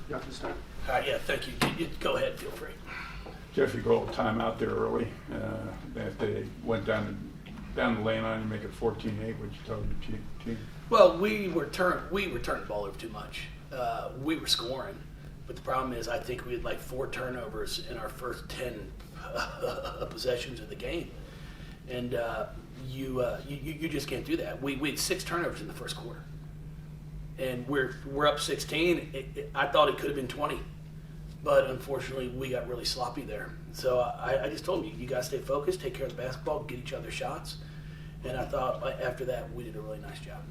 You have to start. Yeah, thank you. You go ahead, feel free. Jeff, you called a timeout there early. If they went down the lane line and make it 14-8, would you tell your team? Well, we were turning the ball over too much. We were scoring, but the problem is I think we had like 4 turnovers in our first 10 possessions of the game, and you just can't do that. We had 6 turnovers in the first quarter, and we're up 16. I thought it could have been 20. But unfortunately, we got really sloppy there. So I just told them, you guys stay focused, take care of the basketball, get each other shots. And I thought after that, we did a really nice job.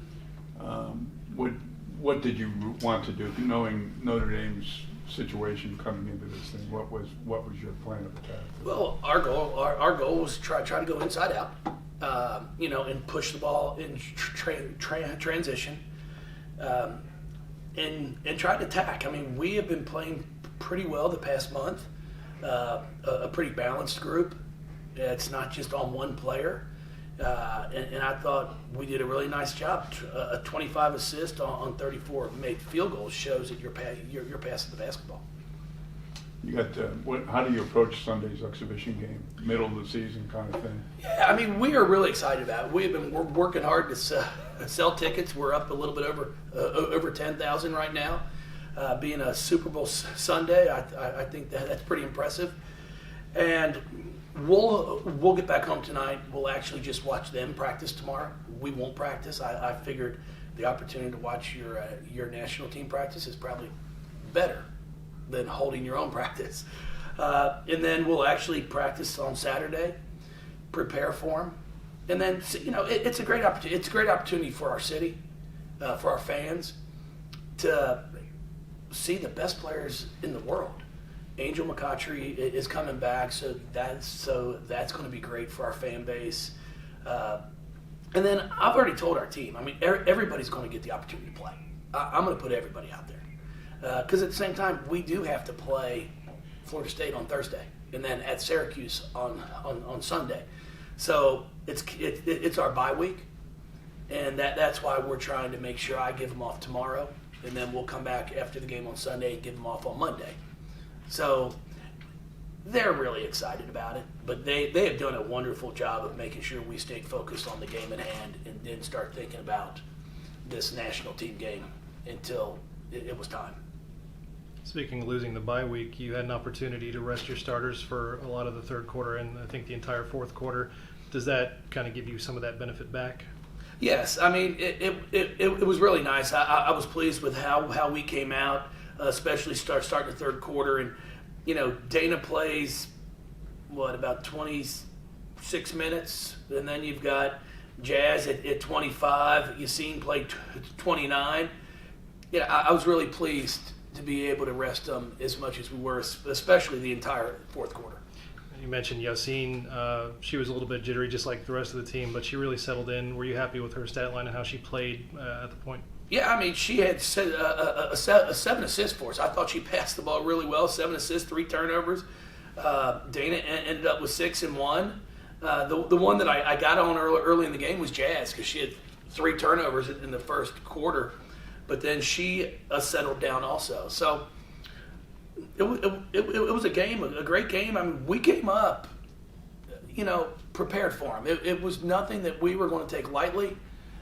What did you want to do, knowing Notre Dame's situation coming into this thing? What was your plan of attack? Well, our goal was to try to go inside out, and push the ball in transition, and try to attack. I mean, we have been playing pretty well the past month, a pretty balanced group. It's not just on one player, and I thought we did a really nice job. A 25 assist on 34 made field goals shows that you're passing the basketball. You got how do you approach Sunday's exhibition game, middle of the season kind of thing? Yeah, I mean, we are really excited about it. We're working hard to sell tickets. We're up a little bit over 10,000 right now. Being a Super Bowl Sunday, I think that's pretty impressive. And we'll get back home tonight. We'll actually just watch them practice tomorrow. We won't practice. I figured the opportunity to watch your national team practice is probably better than holding your own practice. And then we'll actually practice on Saturday, prepare for them, and then it's a great opportunity. It's a great opportunity for our city, for our fans, to see the best players in the world. Angel McCoughtry is coming back, so that's going to be great for our fan base. And then I've already told our team. I mean, everybody's going to get the opportunity to play. I'm going to put everybody out there because at the same time we do have to play Florida State on Thursday and then at Syracuse on Sunday. So it's our bye week, and that's why we're trying to make sure I give them off tomorrow. And then we'll come back after the game on Sunday and give them off on Monday. So they're really excited about it. But they have done a wonderful job of making sure we stay focused on the game at hand and then start thinking about this national team game until it was time. Speaking of losing the bye week, you had an opportunity to rest your starters for a lot of the third quarter and I think the entire fourth quarter. Does that kind of give you some of that benefit back? Yes, I mean, it was really nice. I was pleased with how we came out, especially starting the third quarter. And, Dana plays, about 26 minutes, and then you've got Jazz at 25. Yassine played 29. I was really pleased to be able to rest them as much as we were, especially the entire fourth quarter. You mentioned Yassine. She was a little bit jittery, just like the rest of the team, but she really settled in. Were you happy with her stat line and how she played at the point? Yeah, I mean, she had a 7 assists for us. I thought she passed the ball really well. 7 assists, 3 turnovers. Dana ended up with 6 and 1. The one that I got on early in the game was Jazz because she had 3 turnovers in the first quarter, but then she settled down also. So it was a game, a great game. I mean, we came up, prepared for them. It was nothing that we were going to take lightly.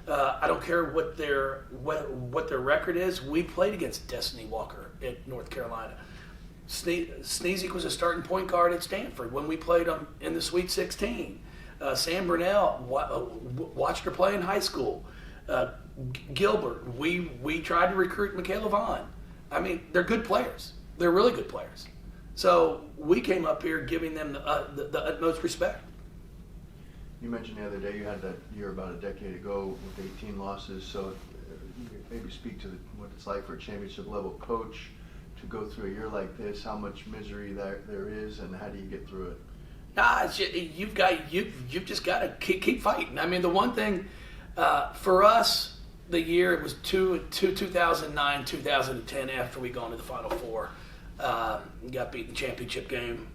I don't care what their record is. We played against Destiny Walker at North Carolina. Sneezik was a starting point guard at Stanford when we played them in the Sweet 16. Sam Burnell watched her play in high school. Gilbert, we tried to recruit Michaela Vaughn. I mean, they're good players. They're really good players. So we came up here giving them the utmost respect. You mentioned the other day you had that year about a decade ago with 18 losses. So you could maybe speak to what it's like for a championship level coach to go through a year like this, how much misery there is, and how do you get through it? Nah, you've just got to keep fighting. I mean, the one thing for us, the year it was 2009, 2010 after we gone to the Final Four, got beat in the championship game.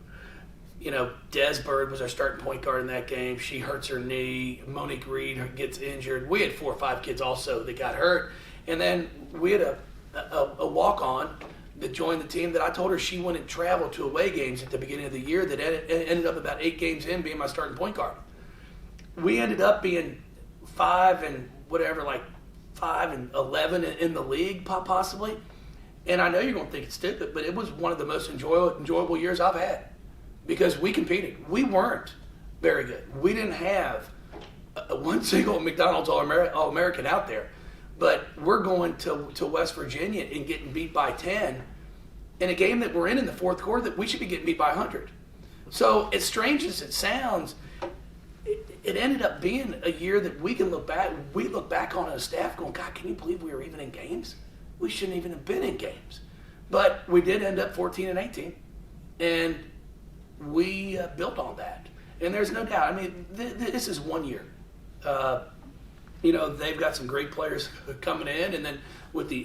Des Bird was our starting point guard in that game. She hurts her knee. Monique Reed gets injured. We had 4 or 5 kids also that got hurt, and then we had a walk-on that joined the team that I told her she wouldn't travel to away games at the beginning of the year that ended up about 8 games in being my starting point guard. We ended up being 5 and 11 in the league possibly. And I know you're going to think it's stupid, but it was one of the most enjoyable years I've had because we competed. We weren't very good. We didn't have one single McDonald's All-American out there. But we're going to West Virginia and getting beat by 10 in a game that we're in the fourth quarter that we should be getting beat by 100. So as strange as it sounds, it ended up being a year that we can look back. We look back on as a staff going, God, can you believe we were even in games? We shouldn't even have been in games. But we did end up 14-18, and we built on that. And there's no doubt. I mean, this is 1 year. They've got some great players coming in, and then with the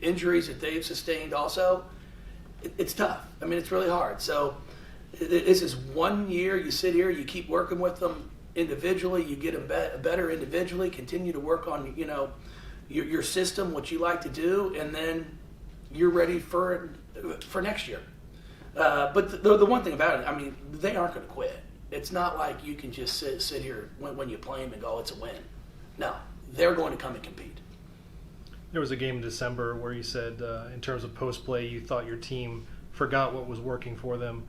injuries that they've sustained also, it's tough. I mean, it's really hard. So this is 1 year. You sit here, you keep working with them individually, you get them better individually, continue to work on, your system, what you like to do, and then you're ready for next year. But the one thing about it, I mean, they aren't going to quit. It's not like you can just sit here when you play them and go, it's a win. No, they're going to come and compete. There was a game in December where you said, in terms of post play, you thought your team forgot what was working for them.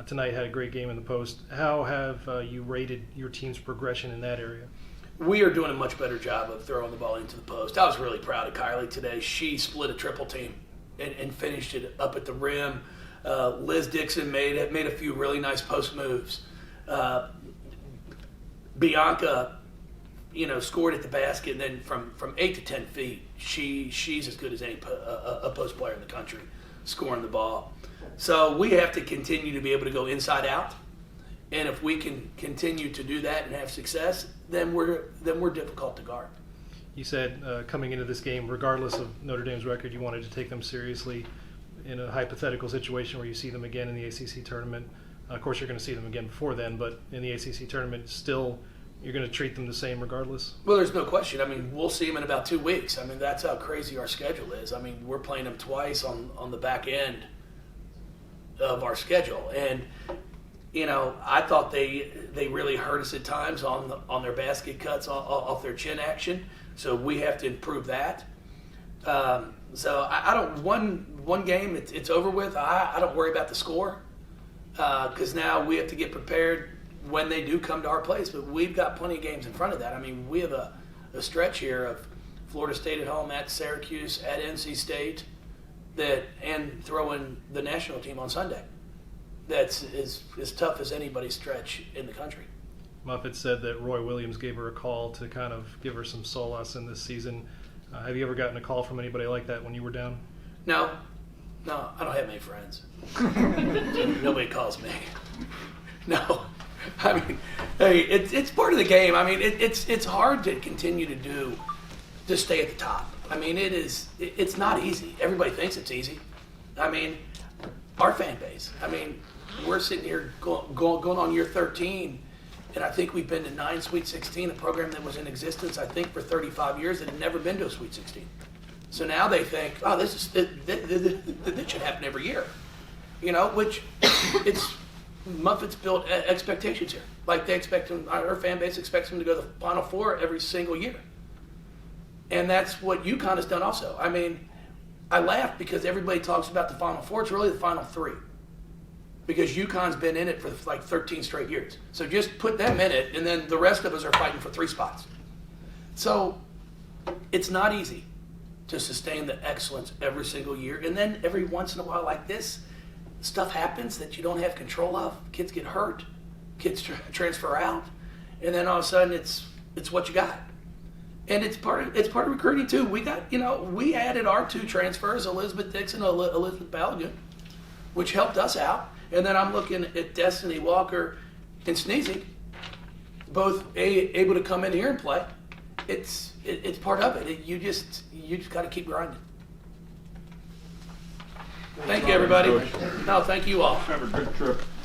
Tonight had a great game in the post. How have you rated your team's progression in that area? We are doing a much better job of throwing the ball into the post. I was really proud of Kylie today. She split a triple team and finished it up at the rim. Liz Dixon made a few really nice post moves. Bianca, scored at the basket, and then from 8 to 10 feet, she's as good as any a post player in the country, scoring the ball. So we have to continue to be able to go inside out, and if we can continue to do that and have success, then we're difficult to guard. You said coming into this game, regardless of Notre Dame's record, you wanted to take them seriously. In a hypothetical situation where you see them again in the ACC tournament, of course you're going to see them again before then, but in the ACC tournament, still you're going to treat them the same regardless? Well, there's no question. I mean, we'll see them in about 2 weeks. I mean, that's how crazy our schedule is. I mean, we're playing them twice on the back end of our schedule. And, I thought they really hurt us at times on their basket cuts off their chin action. So we have to improve that. So I don't, one game, it's over with. I don't worry about the score because now we have to get prepared when they do come to our place. But we've got plenty of games in front of that. I mean, we have a stretch here of Florida State at home, at Syracuse, at NC State, and throw in the national team on Sunday. That's as tough as anybody's stretch in the country. Muffet said that Roy Williams gave her a call to kind of give her some solace in this season. Have you ever gotten a call from anybody like that when you were down? No, I don't have many friends. Nobody calls me. No, I mean, hey, it's part of the game. I mean, it's hard to continue to stay at the top. I mean, it's not easy. Everybody thinks it's easy. I mean, our fan base. I mean, we're sitting here going on year 13. And I think we've been to 9 Sweet 16, a program that was in existence, I think, for 35 years that had never been to a Sweet 16. So now they think, oh, this should happen every year. Which Muffet's built expectations here. Like they expect them, our fan base expects them to go to the Final Four every single year. And that's what UConn has done also. I mean, I laugh because everybody talks about the Final Four. It's really the Final Three. Because UConn's been in it for like 13 straight years. So just put them in it, and then the rest of us are fighting for 3 spots. So it's not easy to sustain the excellence every single year. And then every once in a while like this, stuff happens that you don't have control of. Kids get hurt. Kids transfer out. And then all of a sudden it's what you got. And it's part of recruiting too. We got, we added our 2 transfers, Elizabeth Dixon and Elizabeth Balogun, which helped us out. And then I'm looking at Destiny Walker and Sneezy, both able to come in here and play. It's part of it. You just got to keep grinding. Thank you, everybody. No, thank you all. Have a good trip.